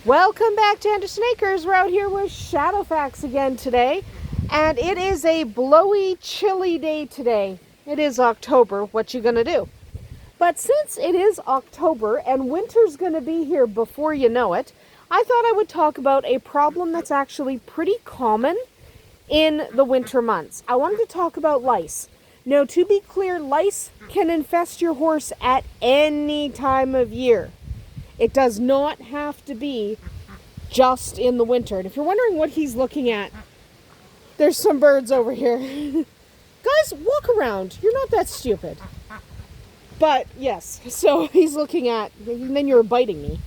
Welcome back to Andersen Acres. We're out here with Shadowfax again today, and it is a blowy, chilly day today. It is October. What you gonna do? But since it is October and winter's gonna be here before you know it, I thought I would talk about a problem that's actually pretty common in the winter months. I wanted to talk about lice. Now, to be clear, lice can infest your horse at any time of year. It does not have to be just in the winter. And if you're wondering what he's looking at, there's some birds over here. Guys, walk around. You're not that stupid. But, yes, so he's looking at, and then you're biting me.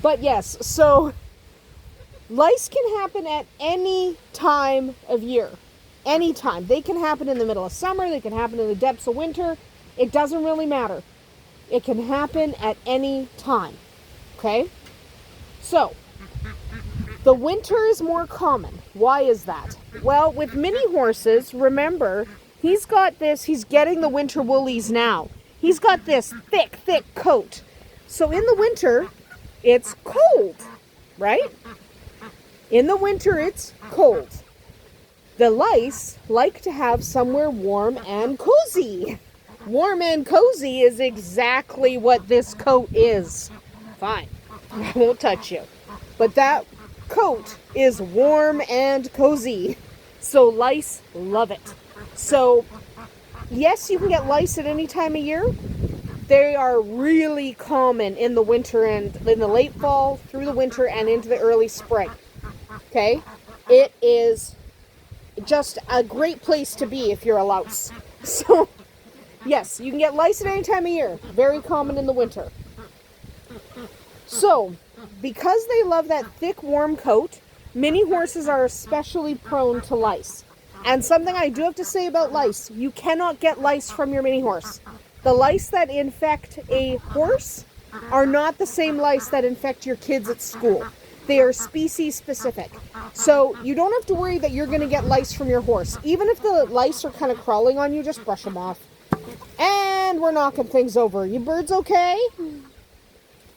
But, yes, so lice can happen at any time of year. Any time. They can happen in the middle of summer. They can happen in the depths of winter. It doesn't really matter. It can happen at any time, okay? So, the winter is more common. Why is that? Well, with mini horses, remember, he's getting the winter woolies now. He's got this thick coat. So in the winter, it's cold, right? In the winter, it's cold. The lice like to have somewhere warm and cozy. Warm and cozy is exactly what this coat is. Fine, I won't touch you. But that coat is warm and cozy. So lice love it. So, yes, you can get lice at any time of year. They are really common in the winter and in the late fall, through the winter, and into the early spring. Okay? It is just a great place to be if you're a louse. So, yes, you can get lice at any time of year. Very common in the winter. So, because they love that thick, warm coat, mini horses are especially prone to lice. And something I do have to say about lice, you cannot get lice from your mini horse. The lice that infect a horse are not the same lice that infect your kids at school. They are species specific. So you don't have to worry that you're going to get lice from your horse. Even if the lice are kind of crawling on you, just brush them off. And we're knocking things over. You birds okay?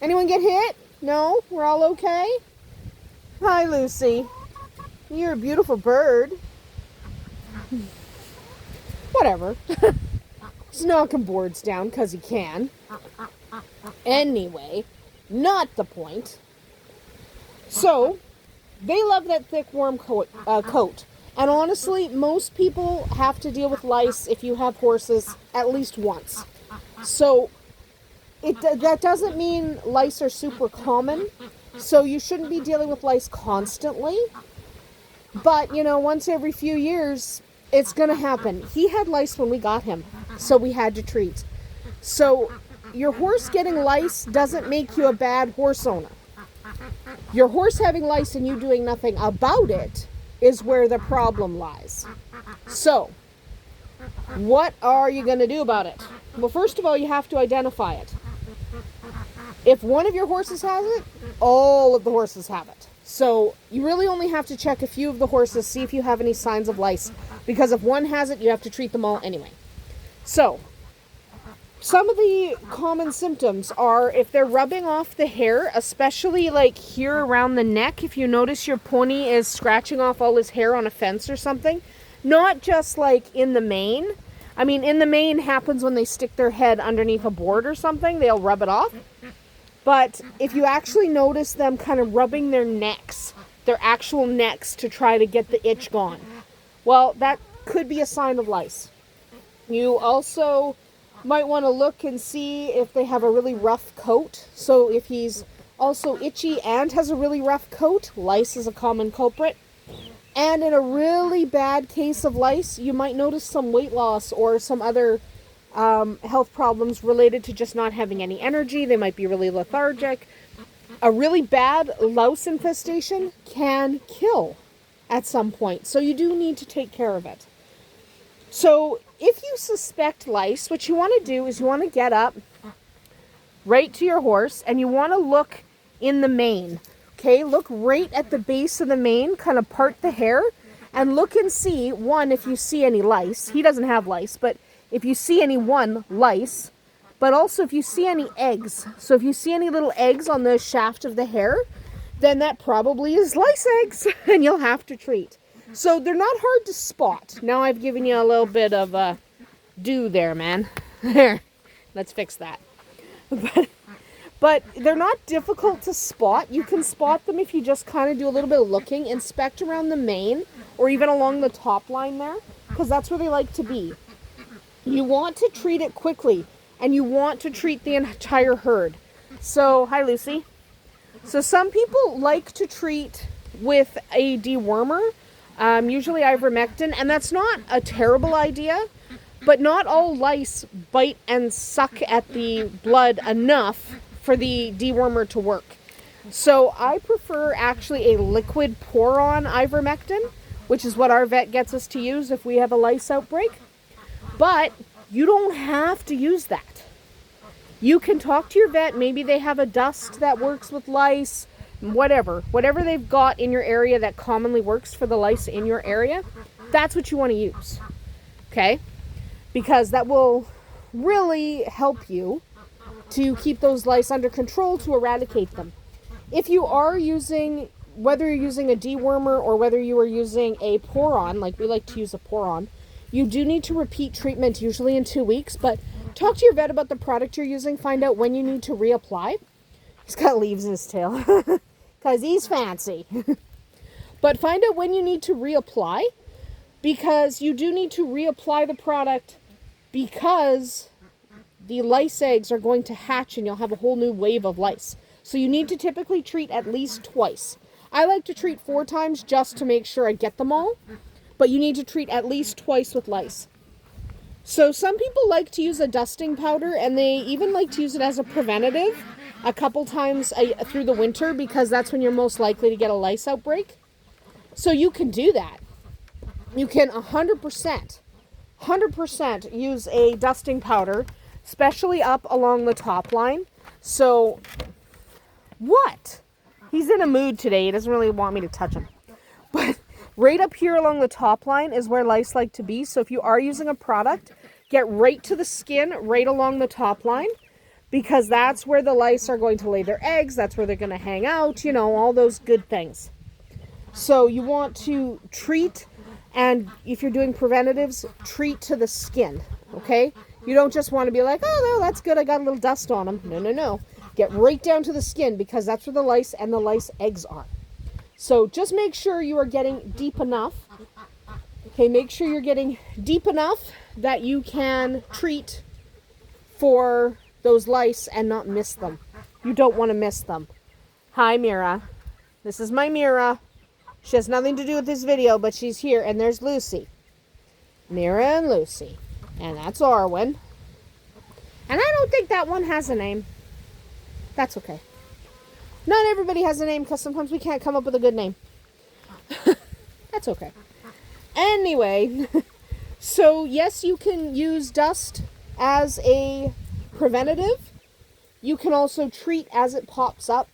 Anyone get hit? No? We're all okay? Hi, Lucy. You're a beautiful bird. Whatever. Just knocking boards down because he can. Anyway, not the point. So, they love that thick, warm coat. And honestly, most people have to deal with lice if you have horses at least once. So, that doesn't mean lice are super common. So, you shouldn't be dealing with lice constantly. But, once every few years, it's going to happen. He had lice when we got him, so we had to treat. So, your horse getting lice doesn't make you a bad horse owner. Your horse having lice and you doing nothing about it is where the problem lies. So, what are you going to do about it? Well, first of all, you have to identify it. If one of your horses has it, all of the horses have it. So, you really only have to check a few of the horses, see if you have any signs of lice. Because if one has it, you have to treat them all anyway. So, some of the common symptoms are if they're rubbing off the hair, especially like here around the neck. If you notice your pony is scratching off all his hair on a fence or something. Not just like in the mane. I mean, in the mane happens when they stick their head underneath a board or something. They'll rub it off. But if you actually notice them kind of rubbing their necks, their actual necks to try to get the itch gone, well, that could be a sign of lice. You also might want to look and see if they have a really rough coat. So if he's also itchy and has a really rough coat, lice is a common culprit. And in a really bad case of lice, you might notice some weight loss or some other health problems related to just not having any energy. They might be really lethargic. A really bad louse infestation can kill at some point. So you do need to take care of it. So if you suspect lice, what you want to do is you want to get up right to your horse and you want to look in the mane. Okay, look right at the base of the mane, kind of part the hair, and look and see, one, if you see any lice. He doesn't have lice, but if you see any lice, But also if you see any eggs, so if you see any little eggs on the shaft of the hair, then that probably is lice eggs and you'll have to treat. So they're not hard to spot. Now I've given you a little bit of a do there, man. There, let's fix that. But they're not difficult to spot. You can spot them if you just kind of do a little bit of looking, inspect around the mane or even along the top line there, because that's where they like to be. You want to treat it quickly and you want to treat the entire herd. So, hi Lucy. So some people like to treat with a dewormer, usually ivermectin, and that's not a terrible idea, but not all lice bite and suck at the blood enough for the dewormer to work. So I prefer actually a liquid pour-on ivermectin, which is what our vet gets us to use if we have a lice outbreak. But you don't have to use that. You can talk to your vet. Maybe they have a dust that works with lice, whatever they've got in your area that commonly works for the lice in your area. That's what you want to use. Okay? Because that will really help you to keep those lice under control, to eradicate them. If you are using, whether you're using a dewormer or whether you are using a pour-on, like we like to use a pour-on, you do need to repeat treatment, usually in 2 weeks, but talk to your vet about the product you're using, find out when you need to reapply. He's got leaves in his tail, because he's fancy. But find out when you need to reapply, because you do need to reapply the product, because the lice eggs are going to hatch and you'll have a whole new wave of lice. So you need to typically treat at least twice. I like to treat 4 times just to make sure I get them all, but you need to treat at least twice with lice. So some people like to use a dusting powder, and they even like to use it as a preventative a couple times through the winter, because that's when you're most likely to get a lice outbreak. So you can do that. You can 100% use a dusting powder, especially up along the top line. So, what? He's in a mood today. He doesn't really want me to touch him. But right up here along the top line is where lice like to be. So if you are using a product, get right to the skin, right along the top line, because that's where the lice are going to lay their eggs. That's where they're going to hang out, you know, all those good things. So you want to treat, and if you're doing preventatives, treat to the skin, okay? You don't just want to be like, oh, no, that's good, I got a little dust on them. No. Get right down to the skin, because that's where the lice and the lice eggs are. So just make sure you are getting deep enough. Okay, make sure you're getting deep enough that you can treat for those lice and not miss them. You don't want to miss them. Hi, Mira. This is my Mira. She has nothing to do with this video, but she's here. And there's Lucy. Mira and Lucy. And that's Arwen. And I don't think that one has a name. That's okay. Not everybody has a name, because sometimes we can't come up with a good name. That's okay. Anyway, so yes, you can use dust as a preventative. You can also treat as it pops up.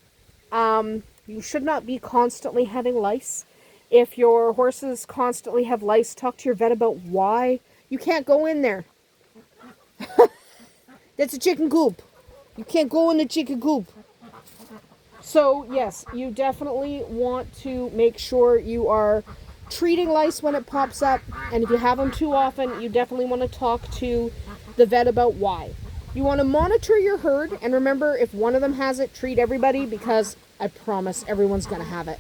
You should not be constantly having lice. If your horses constantly have lice, talk to your vet about why. You can't go in there. That's a chicken coop. You can't go in the chicken coop. So yes, you definitely want to make sure you are treating lice when it pops up. And if you have them too often, you definitely want to talk to the vet about why. You want to monitor your herd. And remember, if one of them has it, treat everybody, because I promise everyone's going to have it.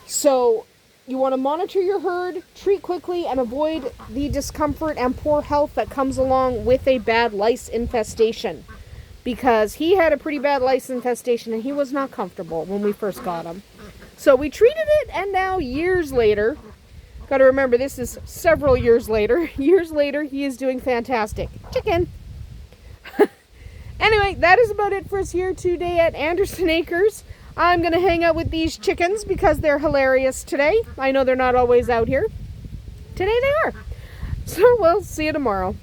So you want to monitor your herd, treat quickly, and avoid the discomfort and poor health that comes along with a bad lice infestation. Because he had a pretty bad lice infestation and he was not comfortable when we first got him. So we treated it, and now years later, got to remember this is several years later, he is doing fantastic. Chicken! Anyway, that is about it for us here today at Andersen Acres. I'm going to hang out with these chickens because they're hilarious today. I know they're not always out here. Today they are. So we'll see you tomorrow.